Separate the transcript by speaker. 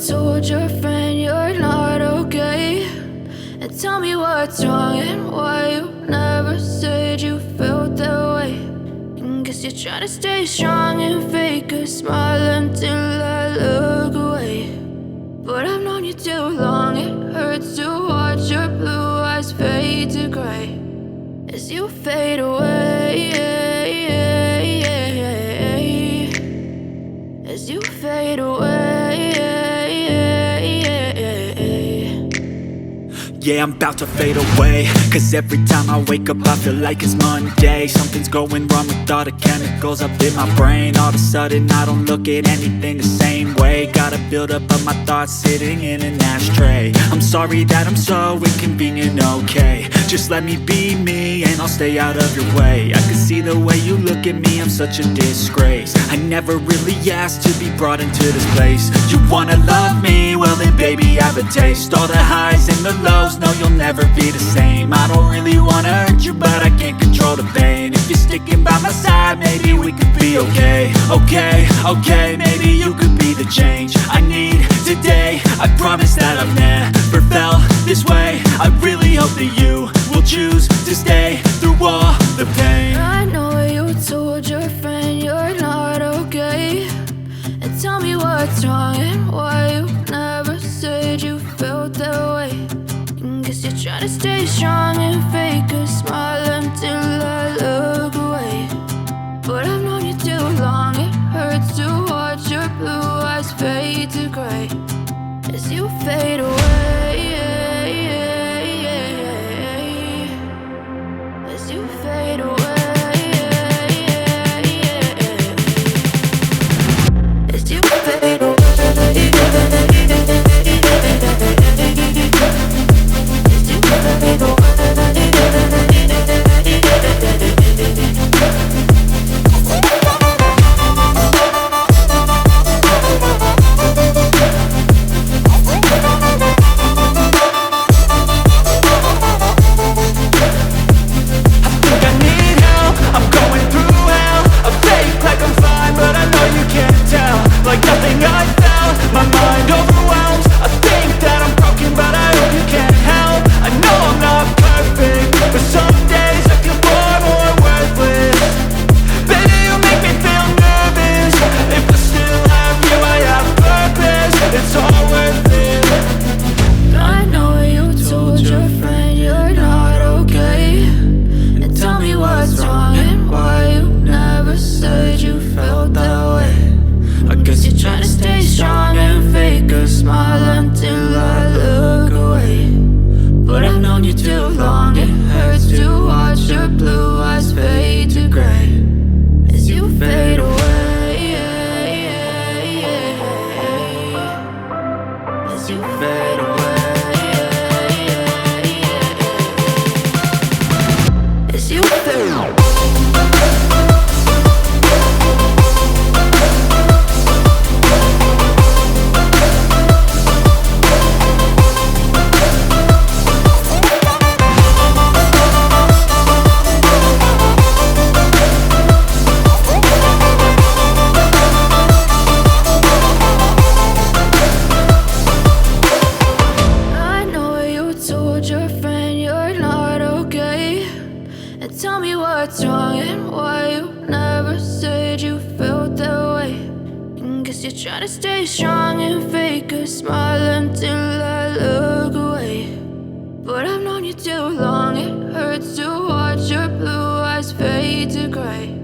Speaker 1: told your friend you're not okay, and tell me what's wrong and why you never said you felt that way. And guess you're trying to stay strong and fake a smile until I look away. But I've known you too long, it hurts to watch your blue eyes fade to gray as you fade away, as you fade away.
Speaker 2: Yeah, I'm about to fade away, cause every time I wake up I feel like it's Monday. Something's going wrong with all the chemicals up in my brain. All of a sudden I don't look at anything the same way. Gotta build up of my thoughts sitting in an ashtray. I'm sorry that I'm so inconvenient, okay. Just let me be me and I'll stay out of your way. I can see the way you look at me, I'm such a disgrace. I never really asked to be brought into this place. You wanna love me? Well then baby I have a taste. All the highs and the lows, no you'll never be the same. I don't really wanna hurt you but I can't control the pain. If you're sticking by my side maybe we could be okay. Okay, maybe you could be the change I need today. I promise that I've never felt this way. I really hope that you will choose to stay through all the pain.
Speaker 1: I know you told your friend you're not okay, and tell me what's wrong and why you never said you felt that way. And guess you're trying to stay strong and fake a smile until I look away. But I've known you too long, it hurts to watch your blue eyes fade to gray as you fade away, as you fade away, as you fade away. Tell me what's wrong and why you never said you felt that way. And guess you're trying to stay strong and fake a smile until I look away. But I've known you too long, it hurts to watch your blue eyes fade to gray